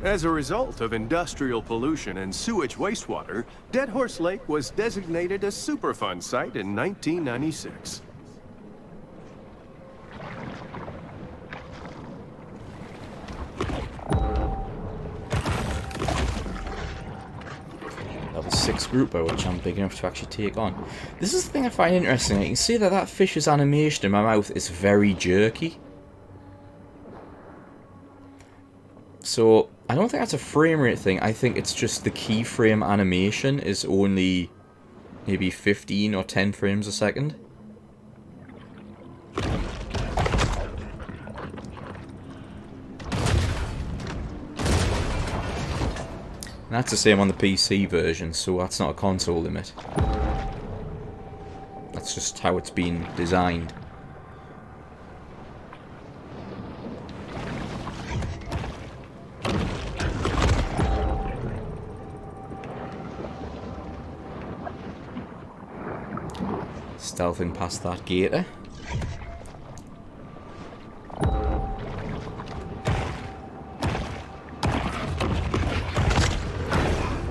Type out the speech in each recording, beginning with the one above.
As a result of industrial pollution and sewage wastewater, Dead Horse Lake was designated a Superfund site in 1996. Level 6 grouper, which I'm big enough to actually take on. This is the thing I find interesting. You can see that that fish's animation in my mouth is very jerky. So, I don't think that's a frame rate thing. I think it's just the keyframe animation is only maybe 15 or 10 frames a second. And that's the same on the PC version, so that's not a console limit. That's just how it's been designed. Stealthing past that gator.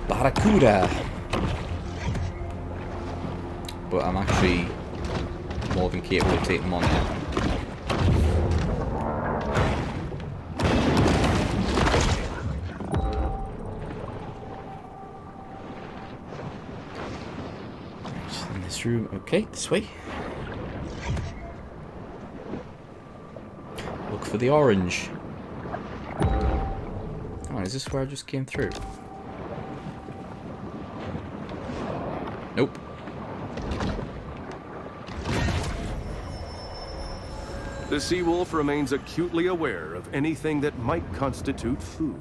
Barracuda! But I'm actually more than capable of taking them on now. In this room, okay, this way. Look for the orange. Oh, is this where I just came through? Nope. The sea wolf remains acutely aware of anything that might constitute food.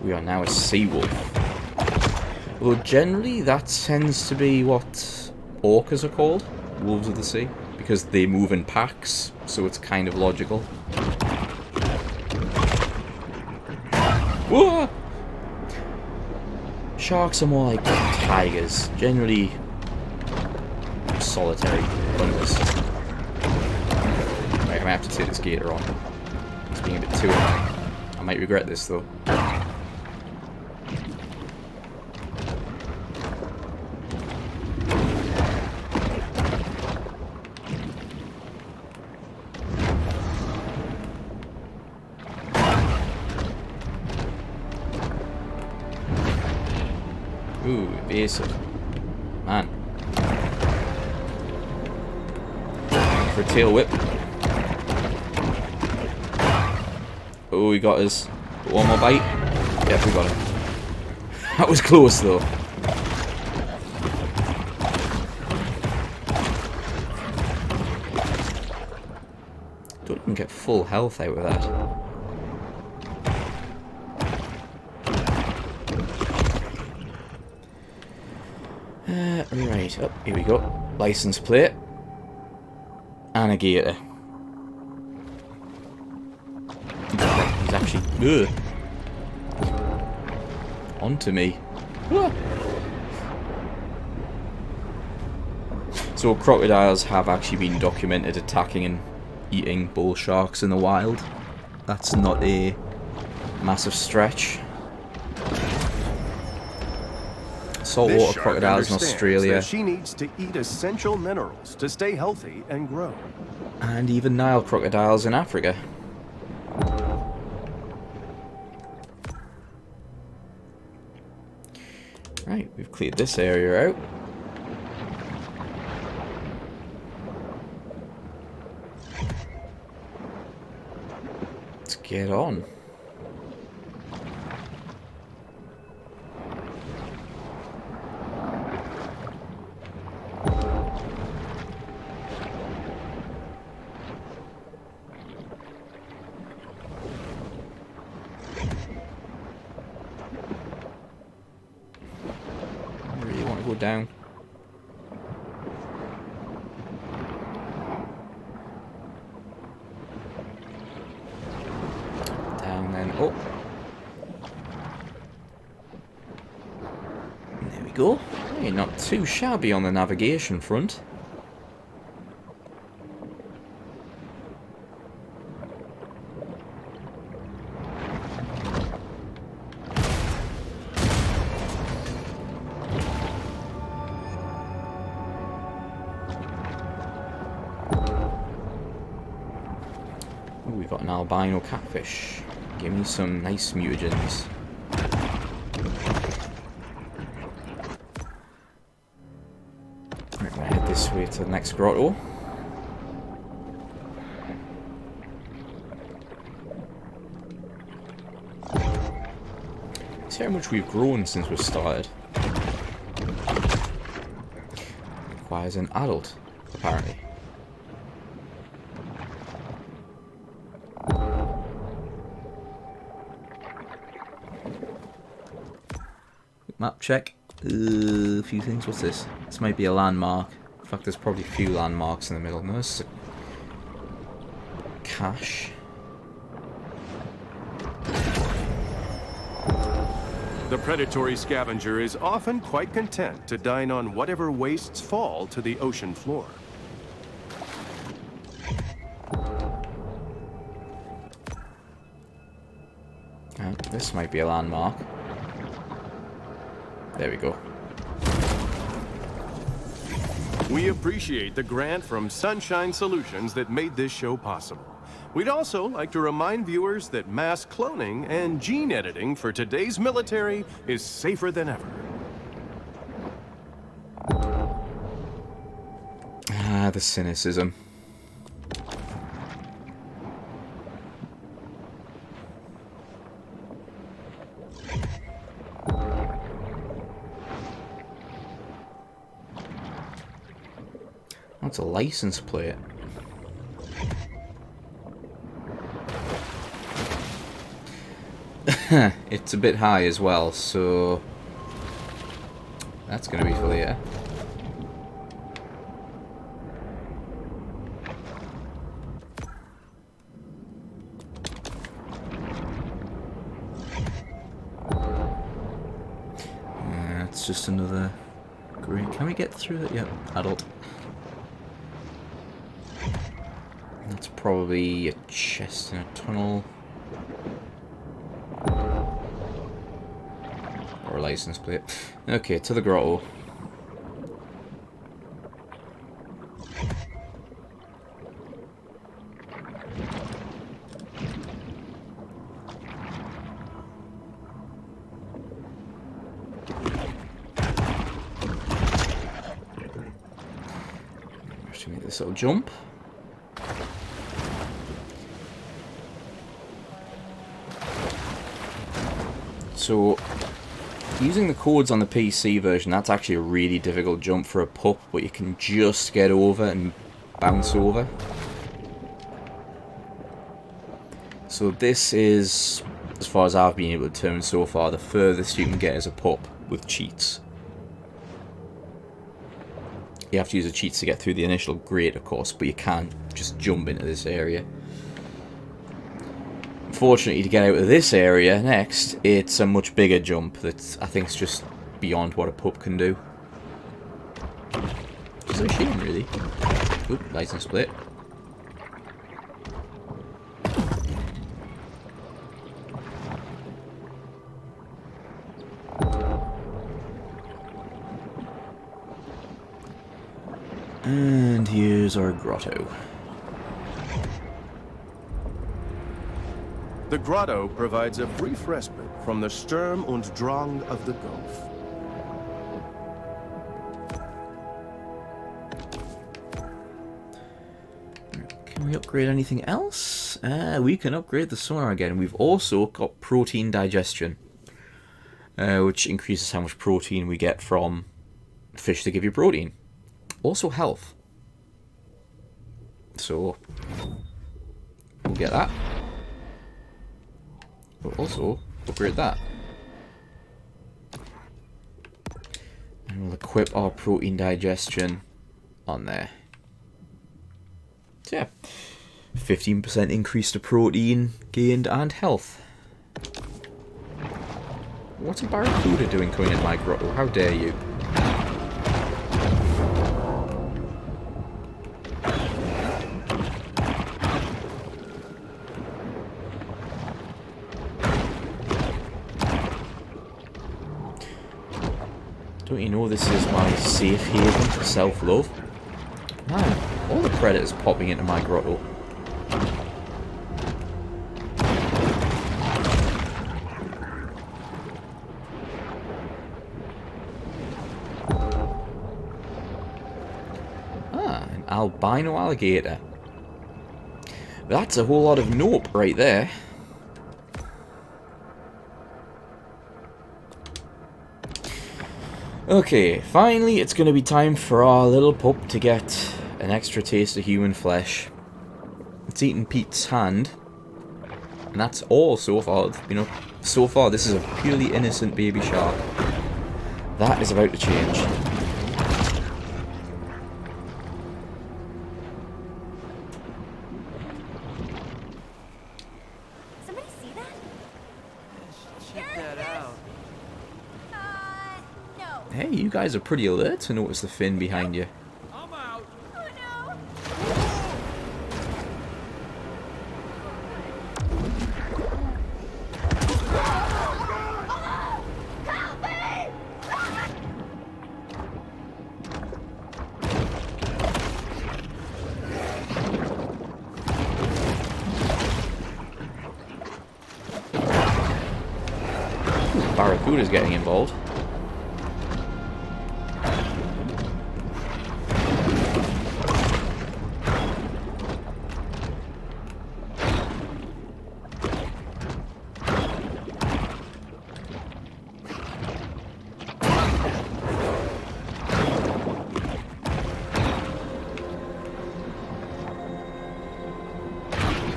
We are now a sea wolf. Well, generally that tends to be what orcas are called, wolves of the sea, because they move in packs, so it's kind of logical. Whoa! Sharks are more like tigers, generally solitary hunters. Right, I might have to take this gator on. It's being a bit too annoying. I might regret this though. Ooh, evasive. Man. For a tail whip. Oh, he got us. One more bite. Yep, we got him. That was close though. Don't even get full health out of that. Right, oh, here we go. License plate. And a gator. He's actually... onto me. So crocodiles have actually been documented attacking and eating bull sharks in the wild. That's not a massive stretch. Saltwater crocodiles in Australia. She needs to eat essential minerals to stay healthy and grow. And even Nile crocodiles in Africa. Right, we've cleared this area out. Let's get on. Down. Down then up. There we go. Hey, not too shabby on the navigation front. Oh, we got an albino catfish. Give me some nice mutagens. Right, I'm gonna head this way to the next grotto. See how much we've grown since we started. Requires an adult, apparently. Map check. A few things. What's this? This might be a landmark. In fact, there's probably a few landmarks in the middle. No, this is a cache. The predatory scavenger is often quite content to dine on whatever wastes fall to the ocean floor. This might be a landmark. There we go. We appreciate the grant from Sunshine Solutions that made this show possible. We'd also like to remind viewers that mass cloning and gene editing for today's military is safer than ever. Ah, the cynicism. That's a license plate. It's a bit high as well, so that's gonna be for later. It's just another great. Can we get through that? Yep, adult. That's probably a chest in a tunnel. Or a license plate. Okay, to the grotto. Let's make this little jump. So, using the codes on the PC version, that's actually a really difficult jump for a pup, but you can just get over and bounce over. So this is, as far as I've been able to determine so far, the furthest you can get as a pup with cheats. You have to use the cheats to get through the initial grate, of course, but you can't just jump into this area. Unfortunately, to get out of this area next, it's a much bigger jump that I think is just beyond what a pup can do. Which is a shame, really. Oop, license plate. And here's our grotto. The grotto provides a brief respite from the Sturm und Drang of the Gulf. Can we upgrade anything else? We can upgrade the sonar again. We've also got protein digestion, which increases how much protein we get from fish that give you protein. Also health. So, we'll get that. We'll also upgrade that. And we'll equip our protein digestion on there. So yeah, 15% increase to protein gained and health. What's a barracuda doing coming in my grotto? How dare you? Don't you know this is my safe haven for self-love? Man, all the predators popping into my grotto. albino alligator. That's a whole lot of nope right there. Okay, finally it's going to be time for our little pup to get an extra taste of human flesh. It's eaten Pete's hand. And that's all so far. You know, so far this is a purely innocent baby shark. That is about to change. Somebody see that? Check that out. No. Hey, you guys are pretty alert to notice the fin behind you. I'm out. Oh no. Help me! Barracuda's getting involved.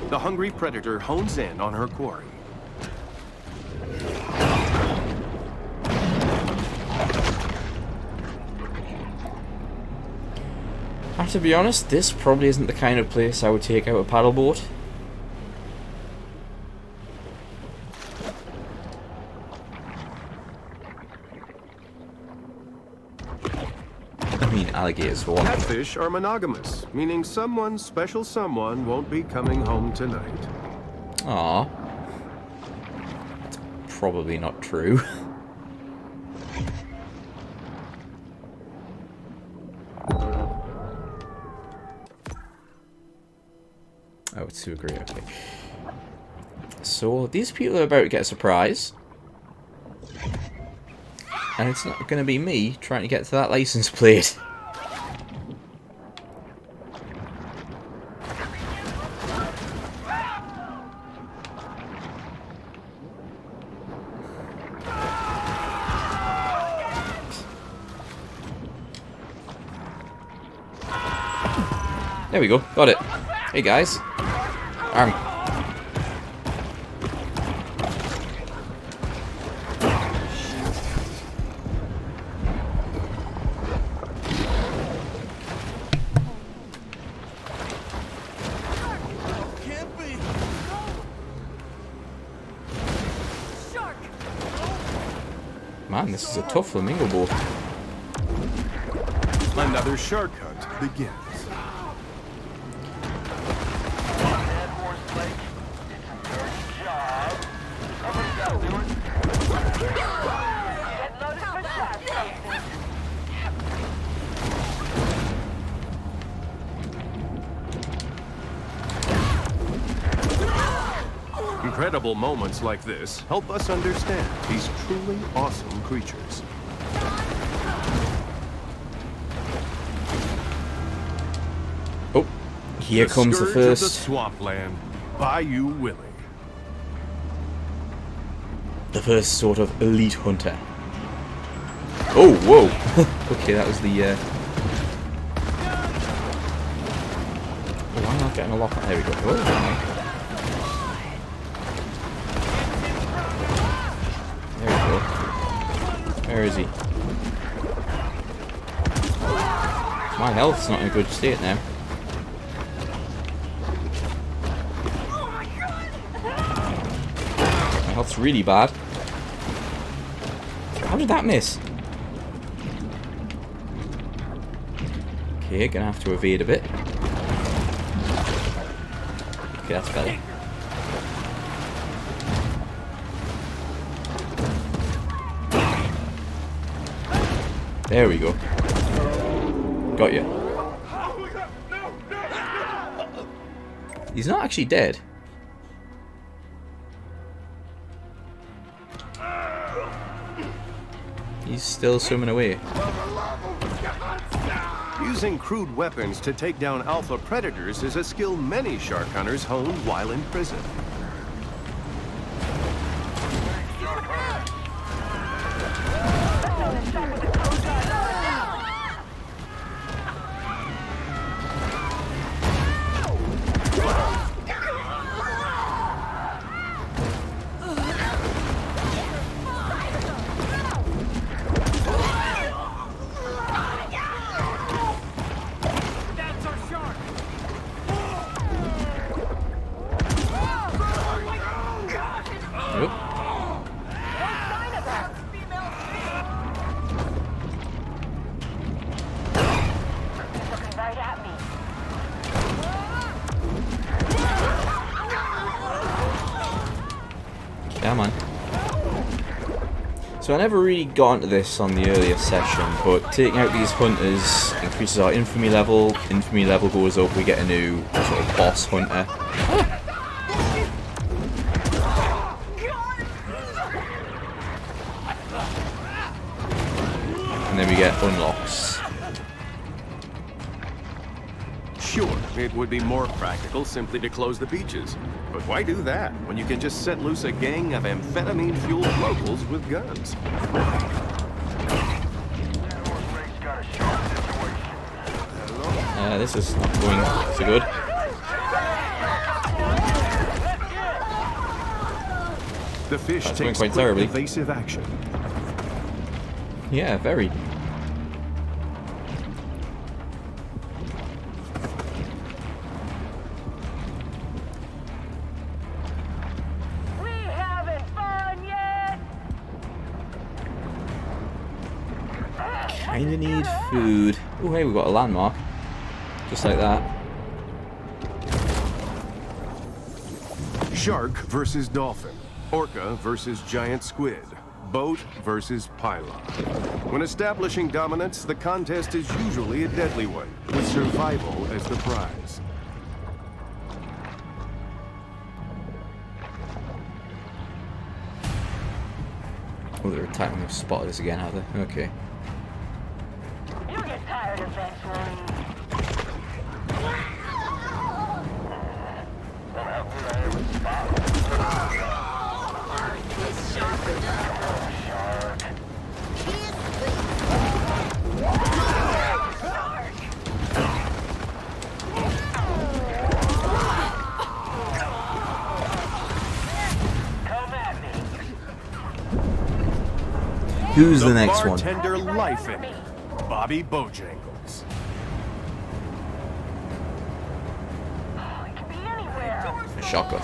The hungry predator hones in on her quarry. And to be honest, this probably isn't the kind of place I would take out a paddleboat. I mean, alligators for one. Catfish are monogamous, meaning someone special someone won't be coming home tonight. Aww. That's probably not true. Oh, it's too great, okay. So, these people are about to get a surprise. And it's not going to be me trying to get to that license plate. There we go, got it. Hey guys. Arm. Can't be. Shark. Man, this is a tough flamingo boat. Another shark hunt begins. Incredible moments like this help us understand these truly awesome creatures. Oh, here comes the Scourge of the first. swampland, Bayou Willie. The first sort of elite hunter. Oh, whoa. Okay, that was the. Oh, I'm not getting a lock on. There we go. Oh, there we go. Where is he? My health's not in a good state now. My health's really bad. How did that miss? Okay, gonna have to evade a bit. Okay, that's better. There we go. Got you. He's not actually dead. He's still swimming away. Using crude weapons to take down alpha predators is a skill many shark hunters hone while in prison. Come on. So I never really got into this on the earlier session, but taking out these hunters increases our infamy level. Infamy level goes up, we get a new sort of boss hunter. And then we get unlocks. Sure, it would be more practical simply to close the beaches. But why do that when you can just set loose a gang of amphetamine-fueled locals with guns? This is not going so good. The fish That's going takes quite quick, terribly. evasive action. Yeah, very. Kinda need food. Oh, hey, we've got a landmark. Just like that. Shark versus dolphin. Orca versus giant squid. Boat versus pylon. When establishing dominance, the contest is usually a deadly one, with survival as the prize. Oh, they're attacking. They've spotted us again, have they? Okay. You'll get tired eventually. Who's the next one? Bartender life in Bobby Bojangles. It can be anywhere. A shotgun.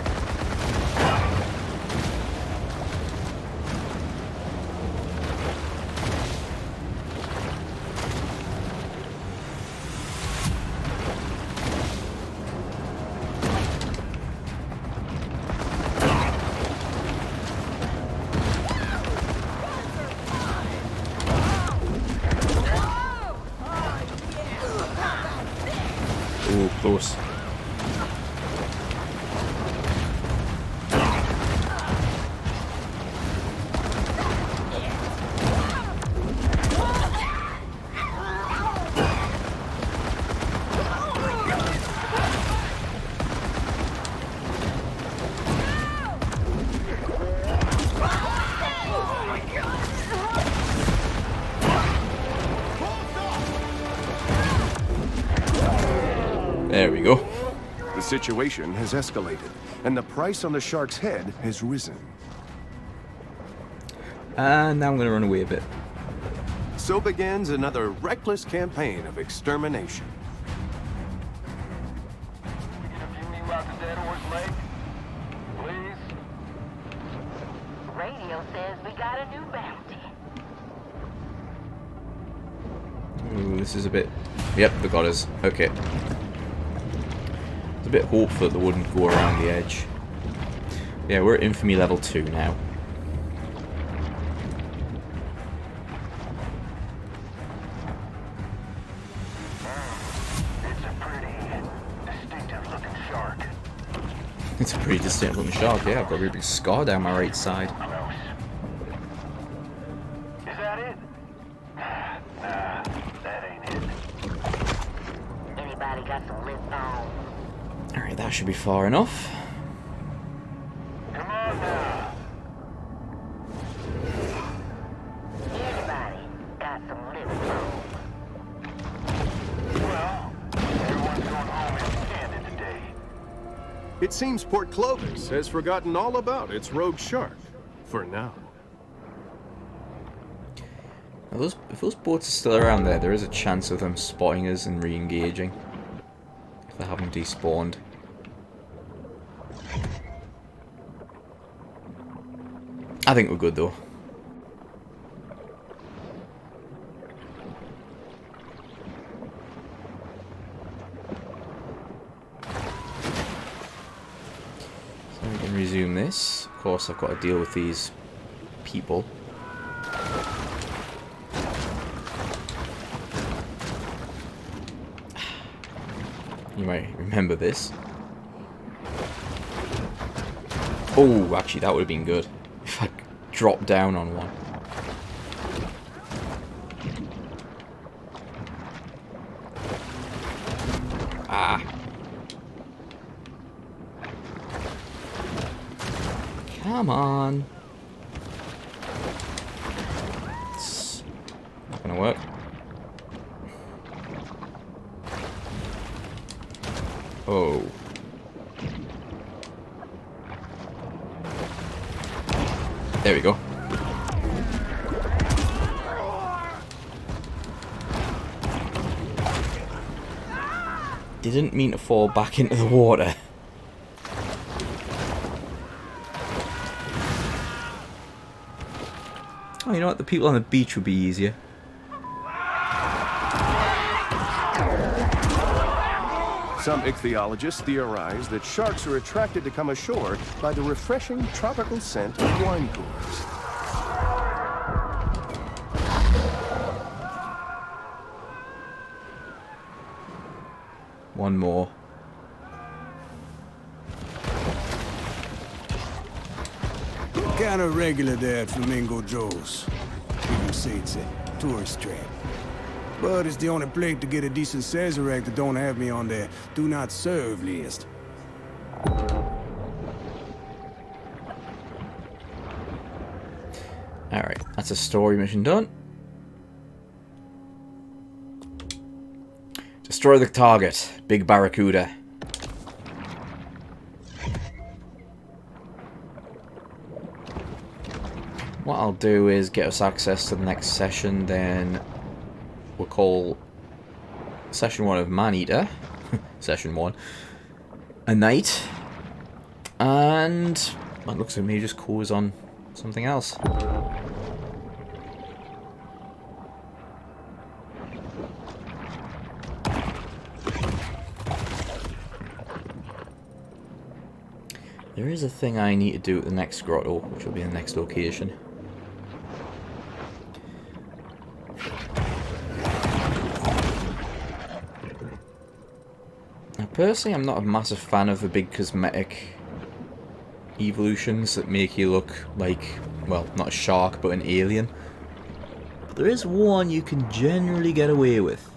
Ooh, close. There we go. The situation has escalated, and the price on the shark's head has risen. And now I'm going to run away a bit. So begins another reckless campaign of extermination. Radio says we got a new bounty. Ooh, this is a bit... Yep, they got us. Okay. It's a bit hopeful that they wouldn't go around the edge. Yeah, we're at infamy level 2 now. It's a pretty distinct looking shark, yeah. I've got a really big scar down my right side. Is that it? Nah, that ain't it. should be far enough. Come on now. Anybody got some living room? Well, everyone's going home empty-handed today. It seems Port Clovis has forgotten all about its rogue shark. For now. Now if those boats are still around there is a chance of them spotting us and re-engaging. If they haven't despawned. I think we're good though. So we can resume this. Of course I've got to deal with these people. You might remember this. Oh, actually that would have been good. If I dropped down on one. Ah. Come on. It's not gonna work. Oh. There we go. Didn't mean to fall back into the water. Oh, you know what? The people on the beach would be easier. Some ichthyologists theorize that sharks are attracted to come ashore by the refreshing tropical scent of wine coolers. One more. Kinda regular there at Flamingo Joe's. People say it's a tourist trap. But it's the only place to get a decent Sazerac that don't have me on their do not serve list. Alright, that's a story mission done. Destroy the target. Big Barracuda. What I'll do is get us access to the next session, then we'll call session 1 of Maneater. Session 1. A night. And that looks like me just cause on something else. There is a thing I need to do at the next grotto, which will be the next location. Now, personally, I'm not a massive fan of the big cosmetic evolutions that make you look like, well, not a shark, but an alien. But there is one you can generally get away with.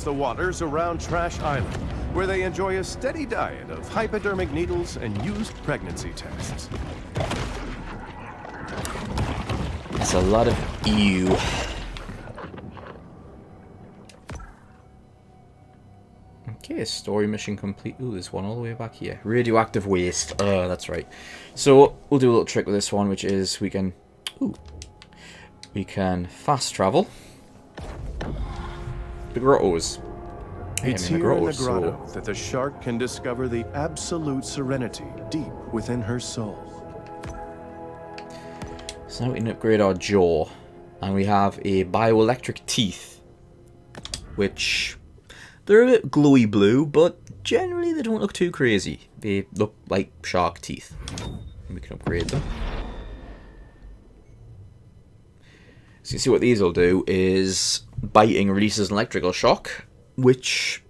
The waters around Trash Island, where they enjoy a steady diet of hypodermic needles and used pregnancy tests. That's a lot of ew. Okay, story mission complete. Ooh, there's one all the way back here. Radioactive waste. Oh, that's right. So we'll do a little trick with this one, which is we can fast travel. The grottos. It's here in the grotto that the shark can discover the absolute serenity deep within her soul. So now we can upgrade our jaw. And we have a bioelectric teeth. Which, they're a bit glowy blue, but generally they don't look too crazy. They look like shark teeth. and we can upgrade them. So you see what these will do is biting releases an electrical shock, which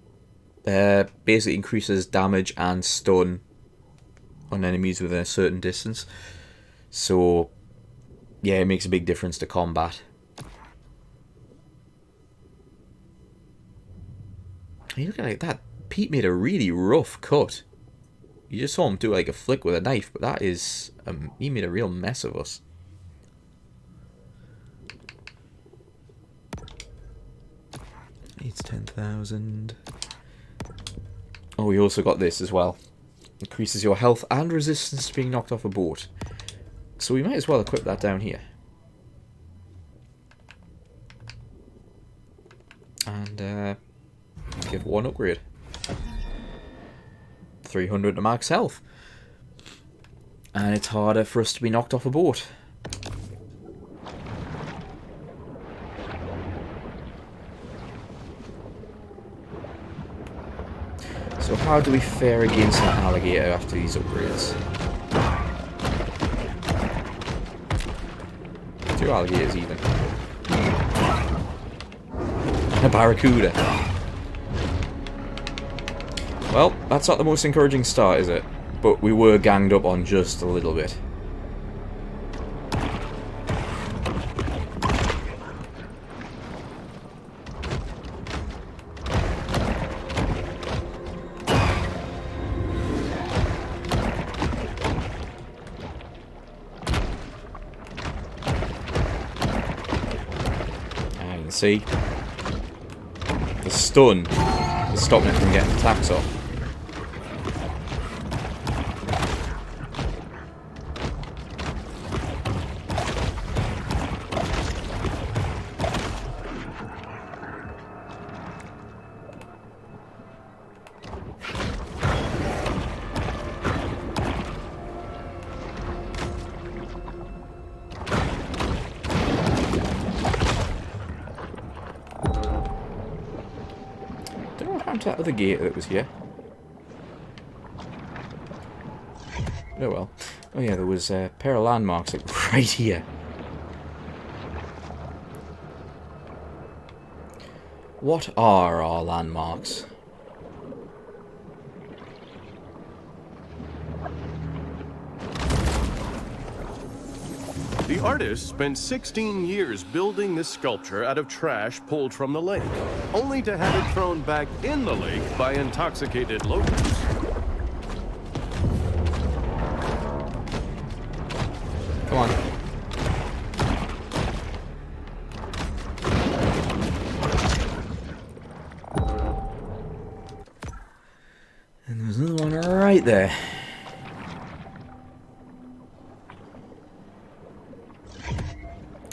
basically increases damage and stun on enemies within a certain distance. So yeah, it makes a big difference to combat. You look at it like that. Pete made a really rough cut. You just saw him do like a flick with a knife, but that is he made a real mess of us. It's 10,000. Oh, we also got this as well. Increases your health and resistance to being knocked off a boat. So we might as well equip that down here. And give one upgrade. 300 to max health. And it's harder for us to be knocked off a boat. So how do we fare against an alligator after these upgrades? 2 alligators even. And a barracuda. Well, that's not the most encouraging start, is it? But we were ganged up on just a little bit. See, the stun is stopping it from getting attacks off. That other gate that was here. Oh well. Oh yeah, there was a pair of landmarks like right here. What are our landmarks? The artist spent 16 years building this sculpture out of trash pulled from the lake, only to have it thrown back in the lake by intoxicated locals. Come on. And there's another one right there.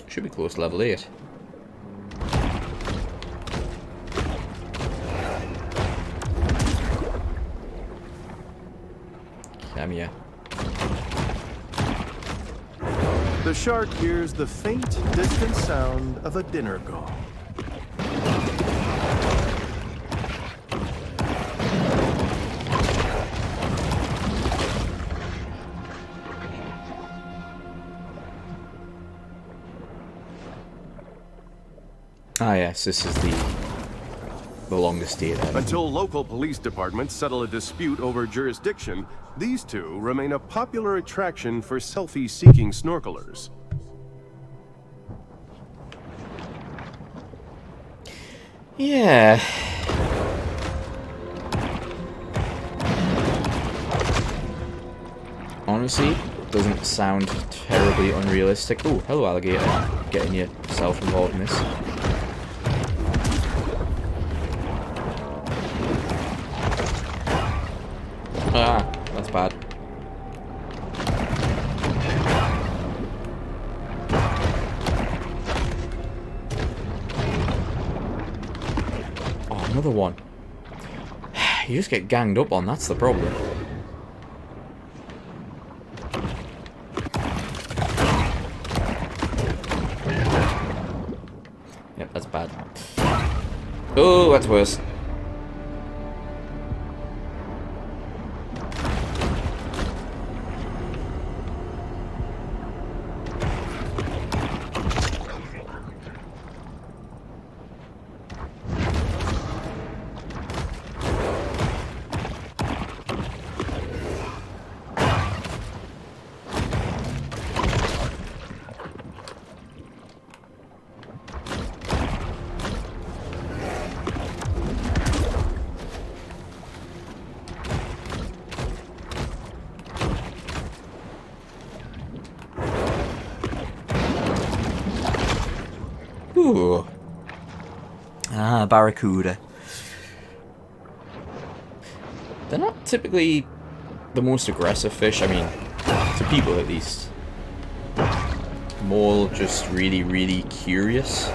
Should be close to level 8. Come here. The shark hears the faint, distant sound of a dinner gong. Ah yes, this is the longest date ever. Until local police departments settle a dispute over jurisdiction, these two remain a popular attraction for selfie-seeking snorkelers. Yeah. Honestly, doesn't sound terribly unrealistic. Oh, hello alligator. Getting yourself involved in this. Ah, that's bad. Oh, another one. You just get ganged up on, that's the problem. Yep, that's bad. Oh, that's worse. Ooh. Ah, barracuda. They're not typically the most aggressive fish, I mean, to people at least. More just really, really curious.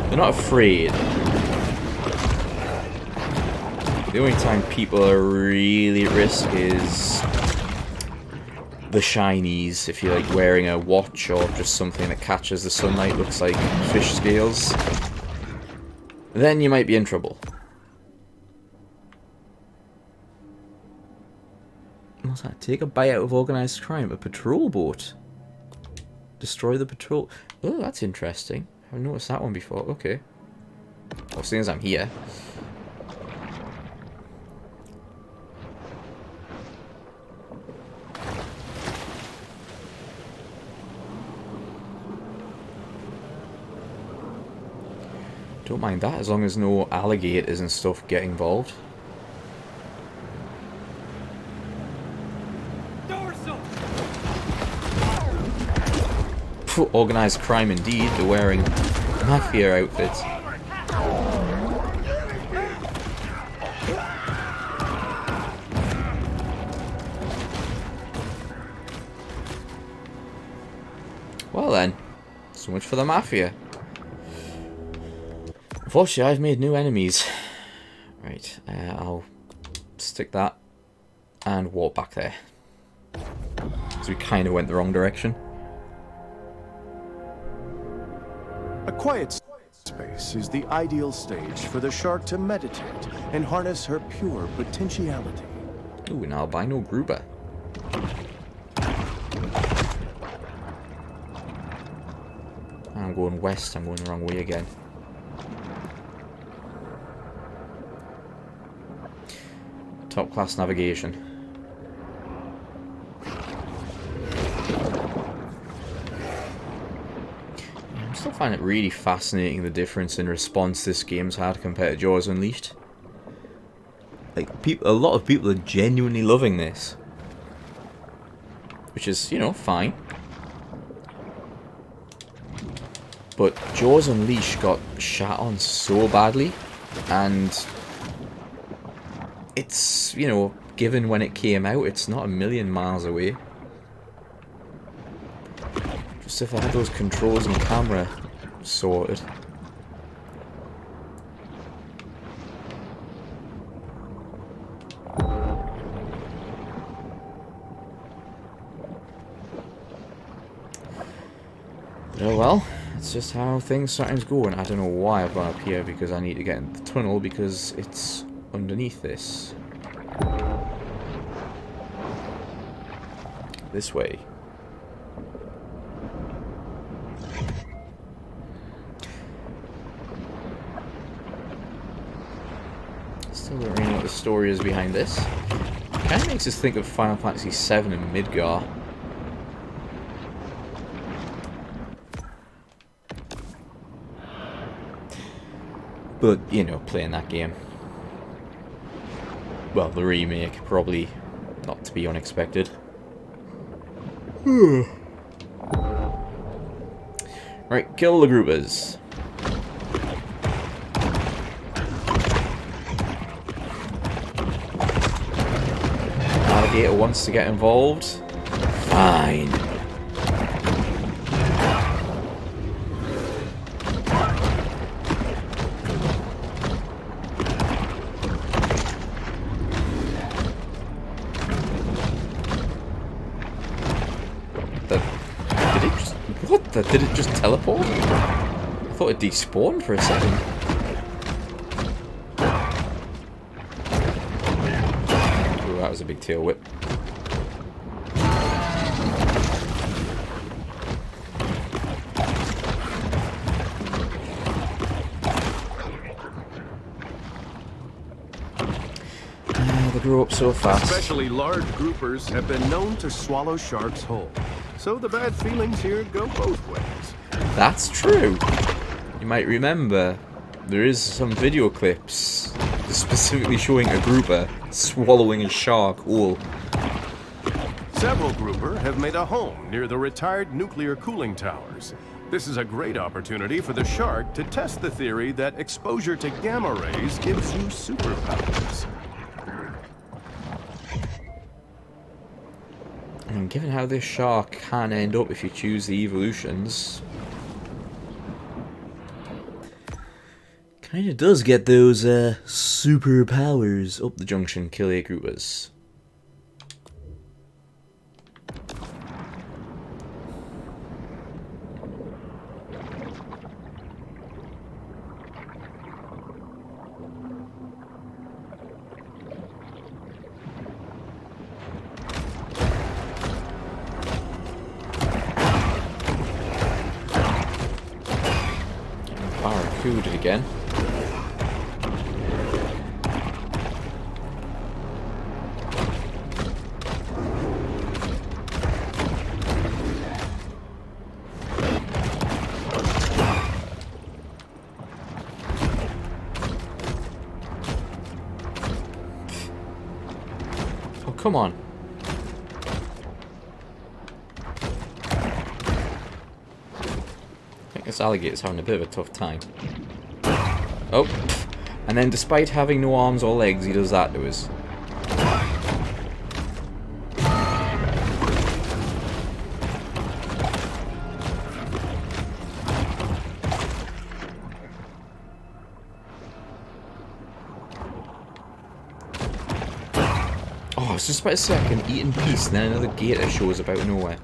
They're not afraid. The only time people are really at risk is the shinies, if you're like wearing a watch or just something that catches the sunlight, looks like fish scales. Then you might be in trouble. What's that? Take a bite out of organised crime. A patrol boat. Destroy the patrol. Oh, that's interesting. I haven't noticed that one before. Okay. Well, seeing as I'm here. Don't mind that, as long as no alligators and stuff get involved. Organised crime indeed, they're wearing mafia outfits. Well then, so much for the mafia. Unfortunately, I've made new enemies. Right, I'll stick that and walk back there. So we kind of went the wrong direction. A quiet space is the ideal stage for the shark to meditate and harness her pure potentiality. Ooh, an albino grouper. I'm going west, I'm going the wrong way again. Top class navigation. I still find it really fascinating the difference in response this game's had compared to Jaws Unleashed. Like, a lot of people are genuinely loving this. Which is, you know, fine. But Jaws Unleashed got shat on so badly, and it's, you know, given when it came out, it's not a million miles away. Just if I had those controls and camera sorted. Oh well, that's just how things sometimes go, and I don't know why I've gone up here, because I need to get in the tunnel because it's underneath this. This way. Still don't really know what the story is behind this. Kind of makes us think of Final Fantasy VII and Midgar. But, you know, playing that game. Well, the remake, probably not to be unexpected. Right, kill the groupers. Alligator wants to get involved. Fine. Did it just teleport? I thought it despawned for a second. Ooh, that was a big tail whip. They grow up so fast. Especially large groupers have been known to swallow sharks whole. So the bad feelings here go both ways. That's true. You might remember there is some video clips specifically showing a grouper swallowing a shark whole. Several grouper have made a home near the retired nuclear cooling towers. This is a great opportunity for the shark to test the theory that exposure to gamma rays gives you superpowers. And given how this shark can end up if you choose the evolutions, kinda does get those superpowers. Up the junction, kill 8 groupers. Barracuda again. Oh, come on. I think this alligator's having a bit of a tough time. Oh, and then despite having no arms or legs, he does that to us. Oh, I was just about to say I can eat in peace, and then another gator shows up out of nowhere.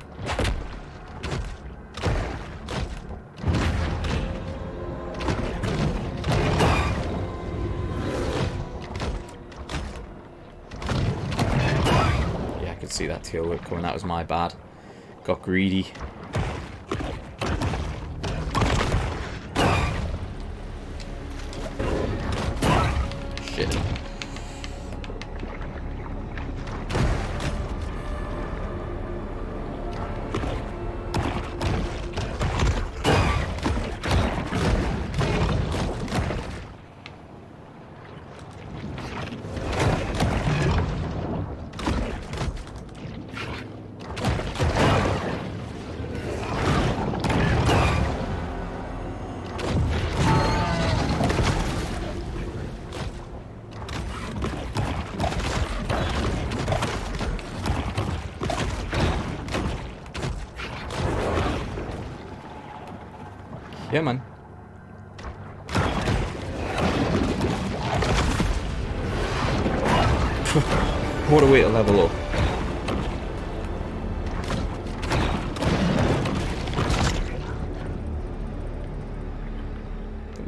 See that tail whip coming, that was my bad. Got greedy. Shit. Yeah, man. What a way to level up.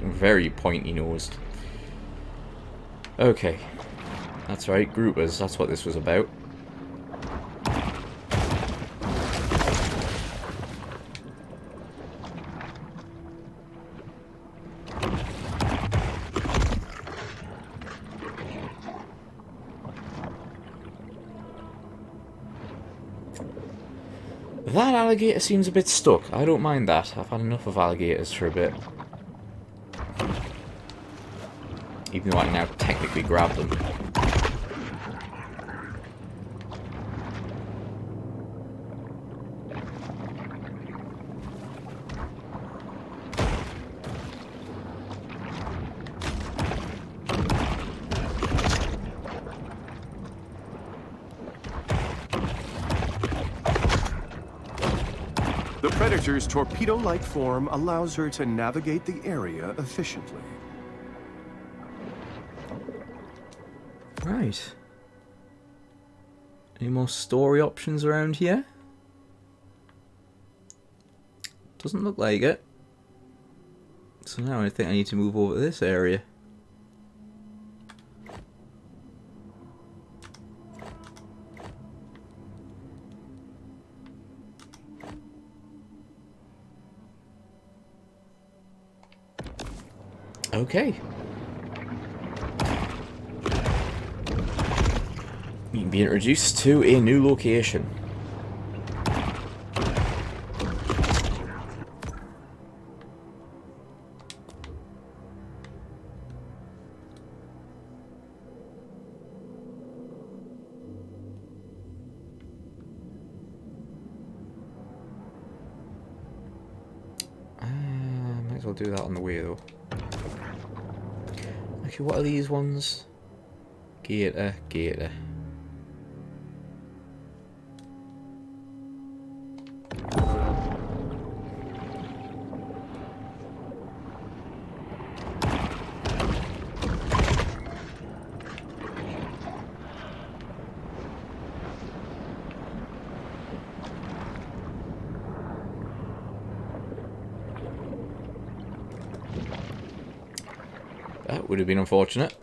Very pointy nosed. Okay. That's right, groupers, that's what this was about. That alligator seems a bit stuck. I don't mind that. I've had enough of alligators for a bit. Even though I can now technically grab them. The Predator's torpedo-like form allows her to navigate the area efficiently. Right. Any more story options around here? Doesn't look like it. So now I think I need to move over to this area. Okay. You can be introduced to a new location. well do that on the way though. Actually, what are these ones? Gator, gator. That would have been unfortunate.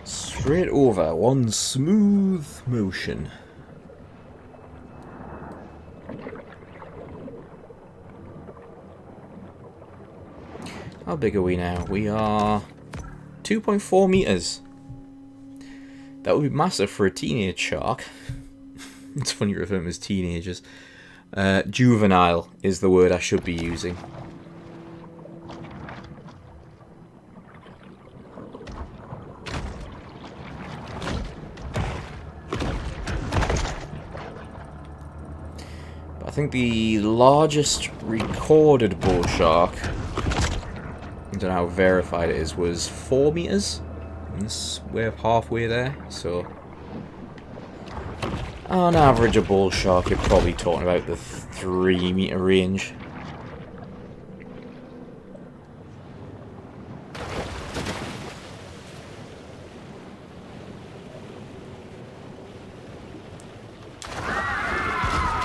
Straight over, one smooth motion. How big are we now? We are 2.4 meters. That would be massive for a teenage shark. It's funny you refer to them as teenagers. Juvenile is the word I should be using. I think the largest recorded bull shark, I don't know how verified it is, was 4 meters. And we're halfway there, so on average a bull shark you're probably talking about the 3 meter range.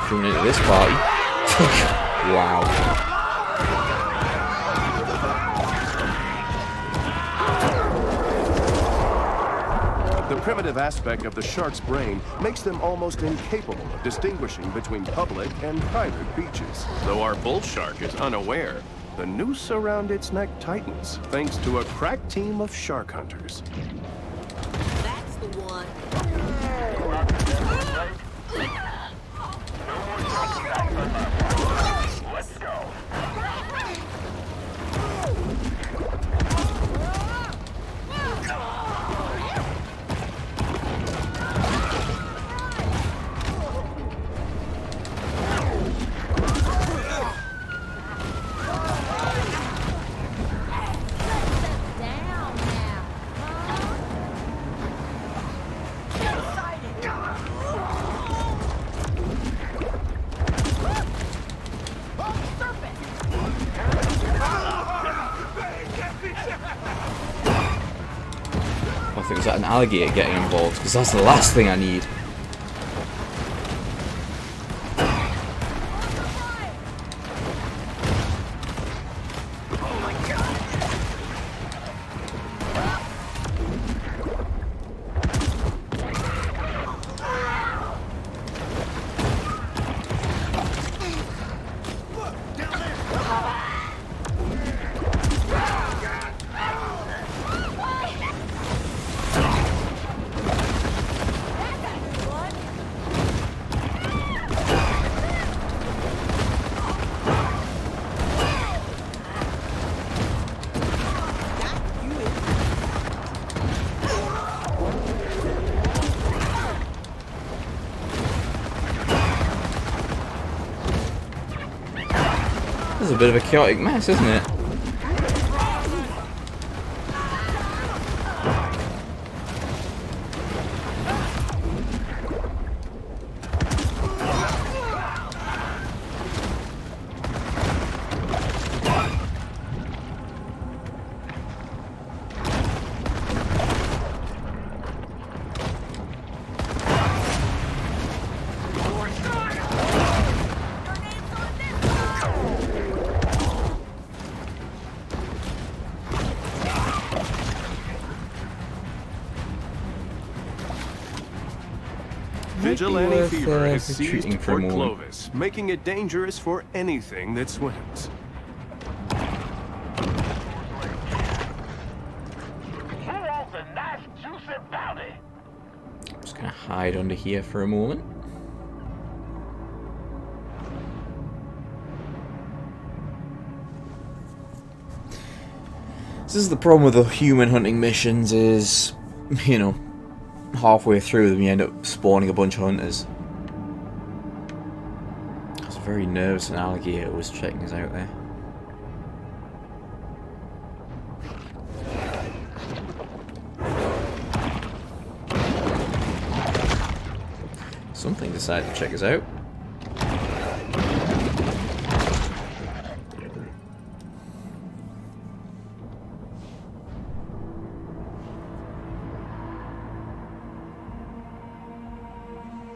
Coming into this party. Wow. The primitive aspect of the shark's brain makes them almost incapable of distinguishing between public and private beaches. Though our bull shark is unaware, the noose around its neck tightens thanks to a crack team of shark hunters. That's the one. Let's go. Down now. I think it's an alligator getting involved, because that's the last thing I need. This is a bit of a chaotic mess, isn't it? Vigilante worth, fever has retreating seized for a Port moment. Clovis, making it dangerous for anything that swims. Who wants a nice juicy bounty? I'm just gonna hide under here for a moment. This is the problem with the human hunting missions is, you know, halfway through them you end up spawning a bunch of hunters. I was very nervous an alligator was checking us out there. Something decided to check us out.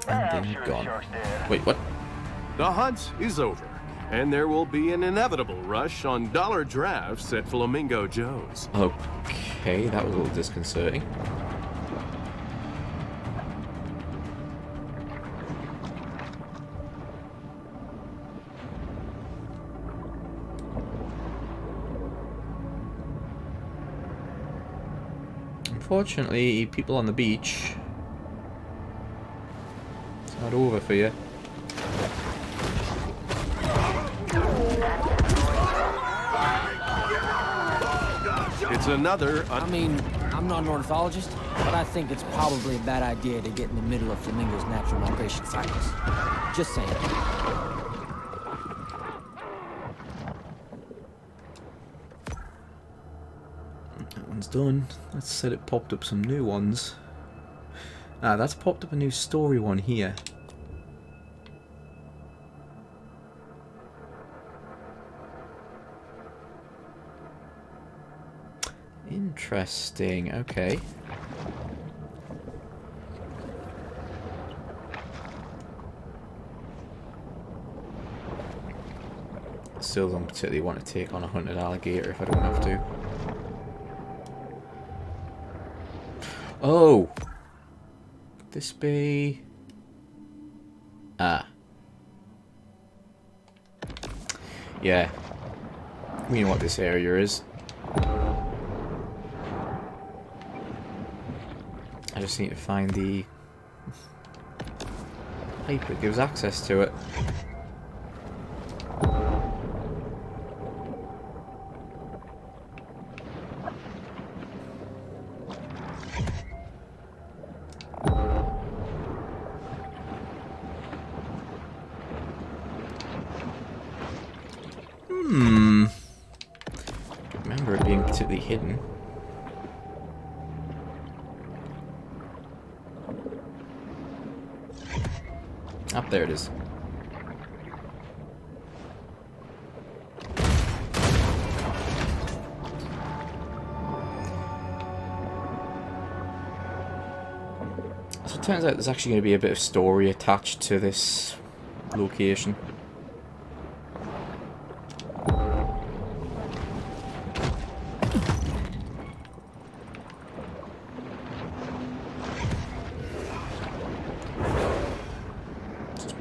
And they're gone. Wait, what? The hunt is over, and there will be an inevitable rush on dollar drafts at Flamingo Joe's. Okay, that was a little disconcerting. Unfortunately, people on the beach. It's not over for you. It's another. I mean, I'm not an ornithologist, but I think it's probably a bad idea to get in the middle of flamingos' natural migration cycles. Just saying. That one's done. Let's said it popped up some new ones. Ah, that's popped up a new story one here. Interesting, okay. Still don't particularly want to take on a hunted alligator if I don't have to. Oh! Could this be... Ah. Yeah. We know what this area is. I just need to find the pipe that gives access to it. Don't remember it being particularly hidden. Up there it is. So it turns out there's actually going to be a bit of story attached to this location.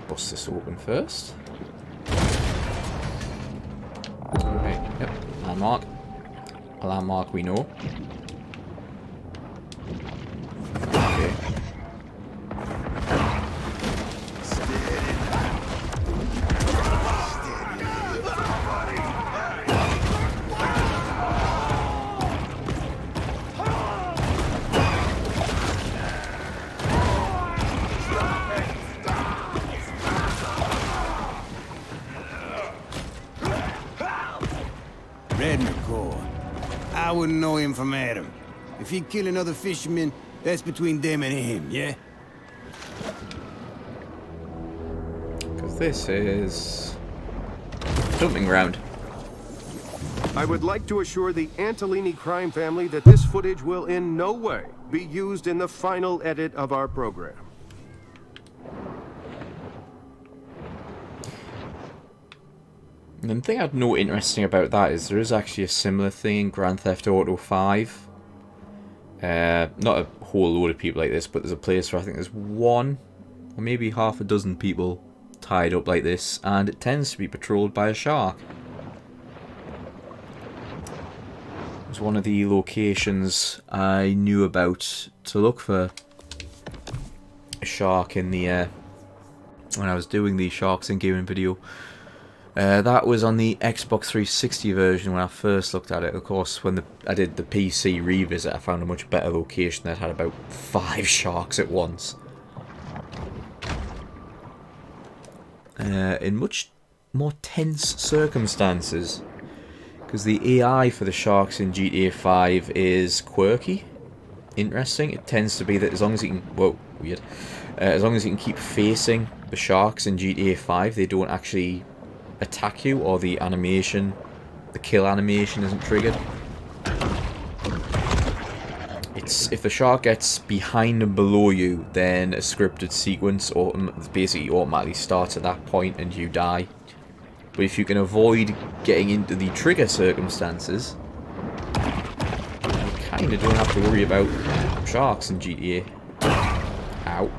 Bust this open first. Okay, yep, landmark. A landmark we know. Okay. I wouldn't know him from Adam. If he kill another fisherman, that's between them and him, yeah? Because this is... dumping ground. I would like to assure the Antolini crime family that this footage will in no way be used in the final edit of our program. And the thing I'd know interesting about that is there is actually a similar thing in Grand Theft Auto 5. Not a whole load of people like this, but there's a place where I think there's one or maybe half a dozen people tied up like this, and it tends to be patrolled by a shark. It was one of the locations I knew about to look for a shark in the when I was doing the Sharks in Gaming video. That was on the Xbox 360 version when I first looked at it. Of course, when I did the PC revisit, I found a much better location that had about 5 sharks at once. In much more tense circumstances, because the AI for the sharks in GTA 5 is quirky, interesting. It tends to be that as long as you can... Whoa, weird. As long as you can keep facing the sharks in GTA 5, they don't actually attack you, or the animation, the kill animation isn't triggered. It's if the shark gets behind and below you, then a scripted sequence basically automatically starts at that point and you die. But if you can avoid getting into the trigger circumstances, you kind of don't have to worry about sharks in GTA. Ow.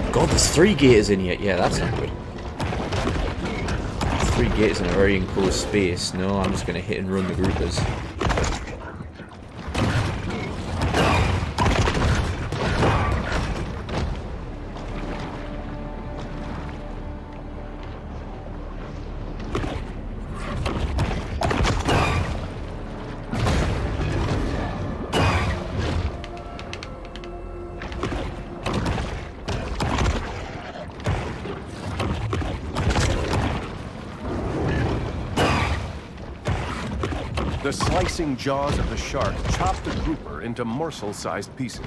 God, there's 3 gators in here. Yeah, that's not good. 3 gators in a very enclosed space. No, I'm just going to hit and run the groupers. The slicing jaws of the shark chop the grouper into morsel-sized pieces.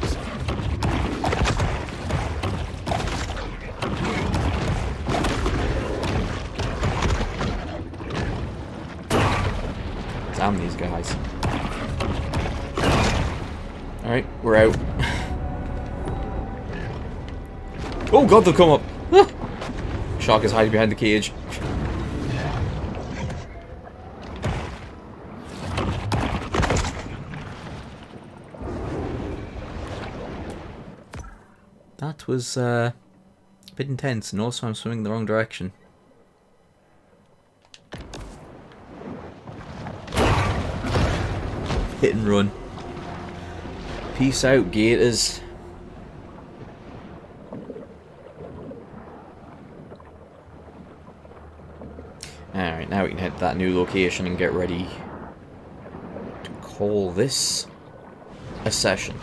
Damn these guys. Alright, we're out. Oh god, they've come up! Ah! Shark is hiding behind the cage. That was a bit intense, and also I'm swimming the wrong direction. Hit and run. Peace out, gators. Alright, now we can head to that new location and get ready to call this a session.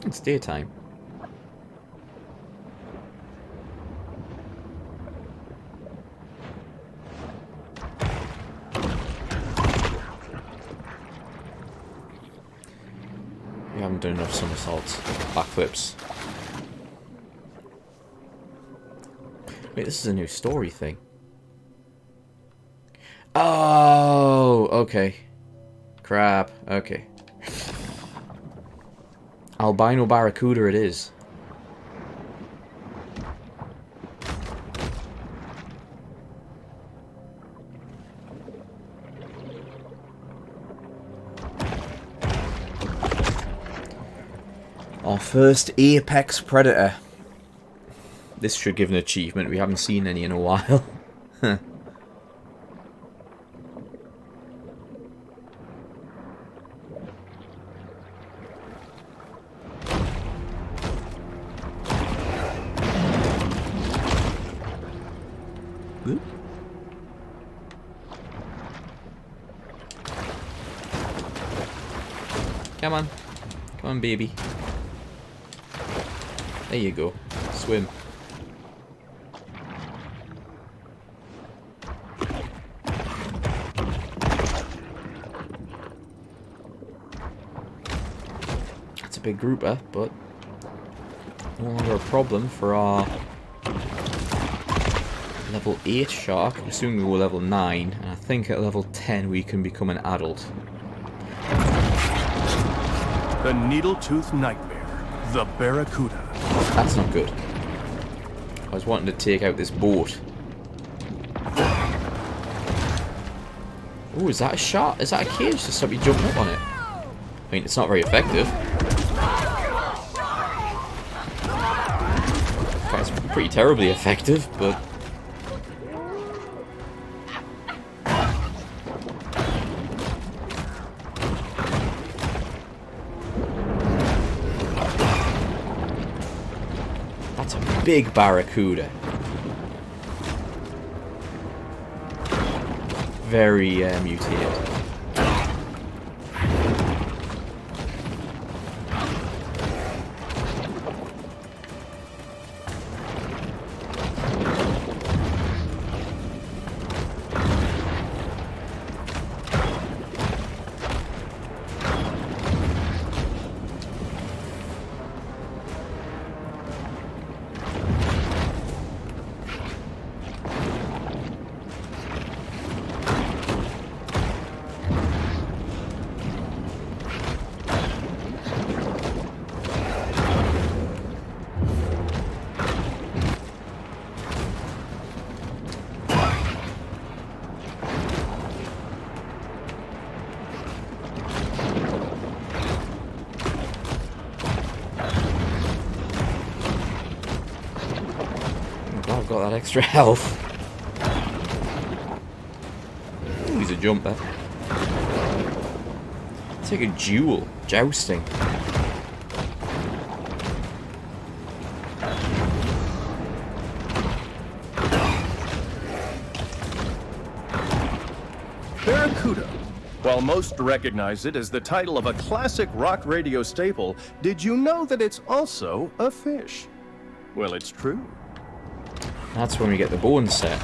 It's daytime. We haven't done enough somersaults, backflips. Wait, this is a new story thing. Oh, okay. Crap, okay. Albino barracuda it is. Our first apex predator. This should give an achievement. We haven't seen any in a while. Come on. Come on, baby. There you go. Swim. It's a big grouper, but no longer a problem for our level 8 shark. I'm assuming we're level 9, and I think at level 10 we can become an adult. The needle-toothed nightmare, the barracuda. That's not good. I was wanting to take out this boat. Oh, is that a shot? Is that a cage to stop you jumping up on it? I mean, it's not very effective. It's pretty terribly effective, but... big barracuda. Very mutated. I've got that extra health. Ooh, he's a jumper. Take a duel. Jousting. Barracuda. While most recognize it as the title of a classic rock radio staple, did you know that it's also a fish? Well, it's true. That's when we get the bone set.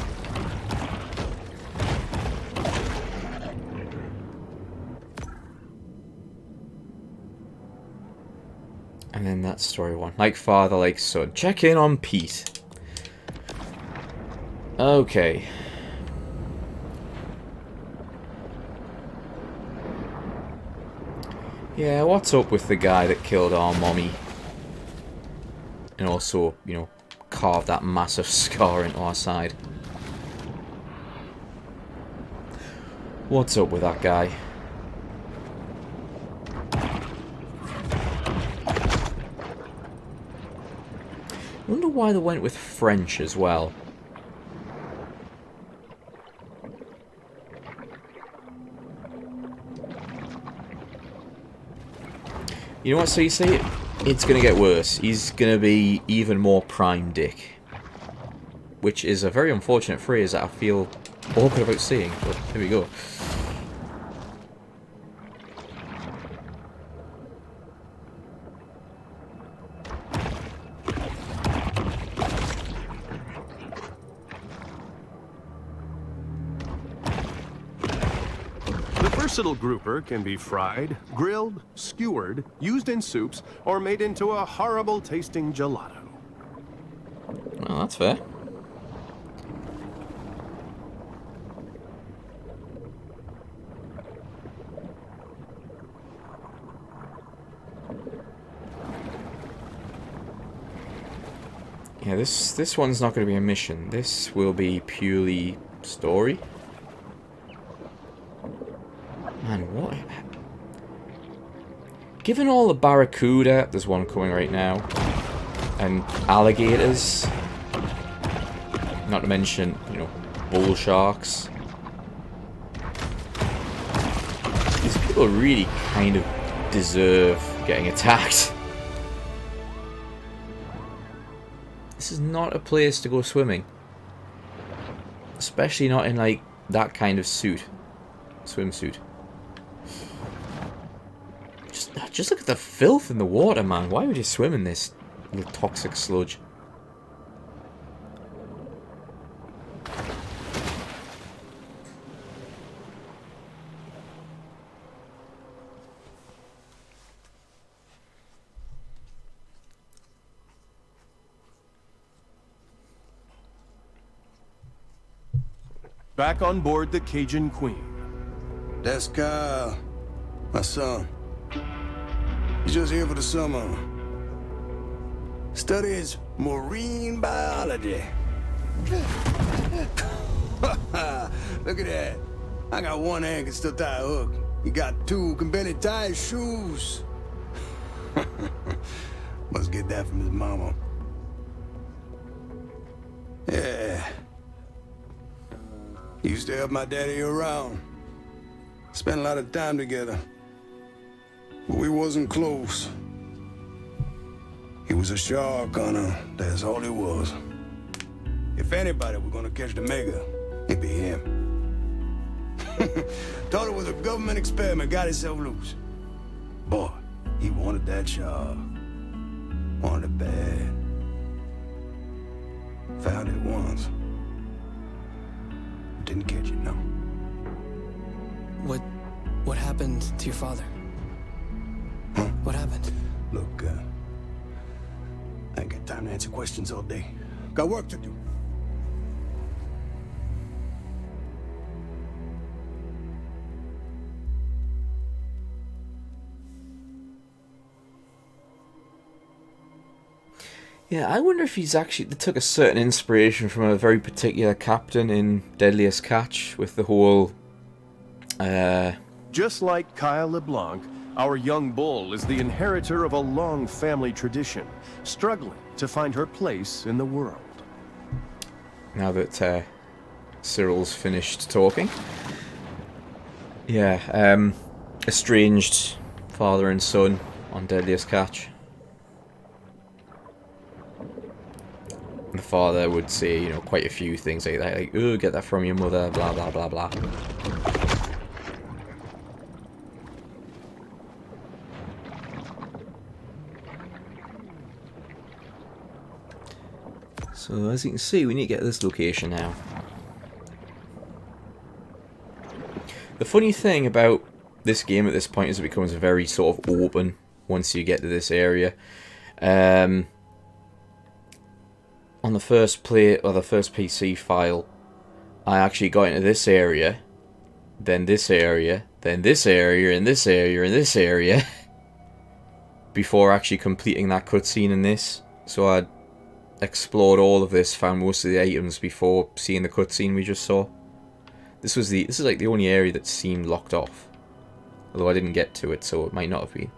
And then that story one. Like father, like son. Check in on Pete. Okay. Yeah, what's up with the guy that killed our mommy? And also, you know, carved that massive scar into our side. What's up with that guy? I wonder why they went with French as well. You know what, so you see, it's going to get worse. He's going to be even more prime dick. Which is a very unfortunate phrase that I feel awkward about saying, but here we go. The versatile grouper can be fried, grilled, skewered, used in soups, or made into a horrible tasting gelato. Well, that's fair. Yeah, this one's not going to be a mission. This will be purely story. Man, what? Given all the barracuda, there's one coming right now, and alligators, not to mention, you know, bull sharks. These people really kind of deserve getting attacked. This is not a place to go swimming. Especially not in, like, that kind of suit. Swimsuit. Just look at the filth in the water, man. Why would you swim in this little toxic sludge? Back on board the Cajun Queen. That's Kyle, my son. He's just here for the summer. Studies marine biology. Look at that. I got one hand can still tie a hook. You got two can barely tie his shoes. Must get that from his mama. Yeah. He used to help my daddy around. Spent a lot of time together. But we wasn't close. He was a shark, Connor. That's all he was. If anybody were gonna catch the mega, it'd be him. Thought it was a government experiment, got himself loose. Boy, he wanted that shark. Wanted it bad. Found it once. Didn't catch it, no. What happened to your father? Huh? What happened? Look, I ain't got time to answer questions all day. Got work to do. Yeah, I wonder if he's actually they took a certain inspiration from a very particular captain in Deadliest Catch with the whole Just like Kyle LeBlanc, our young bull is the inheritor of a long family tradition, struggling to find her place in the world. now that Cyril's finished talking. Yeah, estranged father and son on Deadliest Catch. The father would say, you know, quite a few things like that, like, "Oh, get that from your mother," blah blah blah blah. So as you can see, we need to get to this location now. The funny thing about this game at this point is it becomes very sort of open once you get to this area. On the first play or the first PC file, I actually got into this area, then this area, then this area, and this area, and this area, before actually completing that cutscene in this. So I explored all of this, found most of the items before seeing the cutscene we just saw. This is like the only area that seemed locked off, although I didn't get to it, so it might not have been.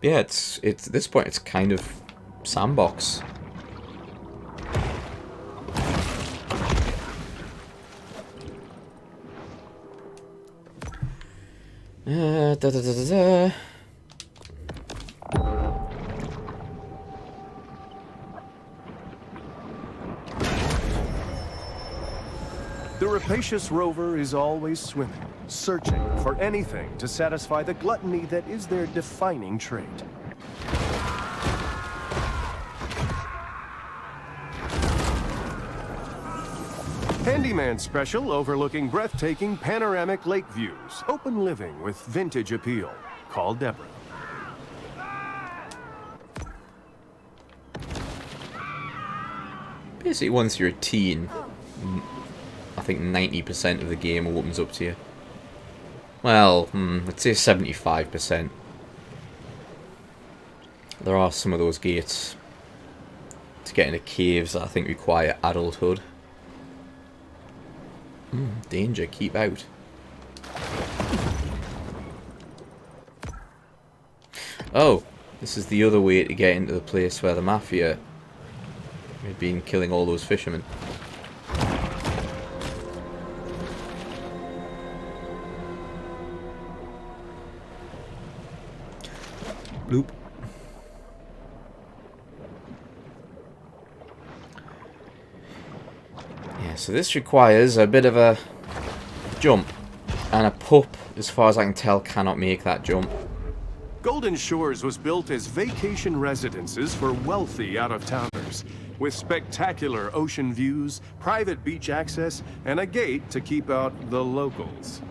Yeah, it's at this point it's kind of sandbox. Da, da, da, da, da. The rapacious rover is always swimming, searching for anything to satisfy the gluttony that is their defining trait. Handyman special overlooking breathtaking panoramic lake views, open living with vintage appeal. Call Deborah. Basically, once you're a teen, I think 90% of the game opens up to you. Well, let's say 75%. There are some of those gates to get into caves that I think require adulthood. Danger, keep out. Oh, this is the other way to get into the place where the Mafia have been killing all those fishermen. Bloop. Yeah, so this requires a bit of a jump, and a pup, as far as I can tell, cannot make that jump. Golden Shores was built as vacation residences for wealthy out-of-towners, with spectacular ocean views, private beach access, and a gate to keep out the locals.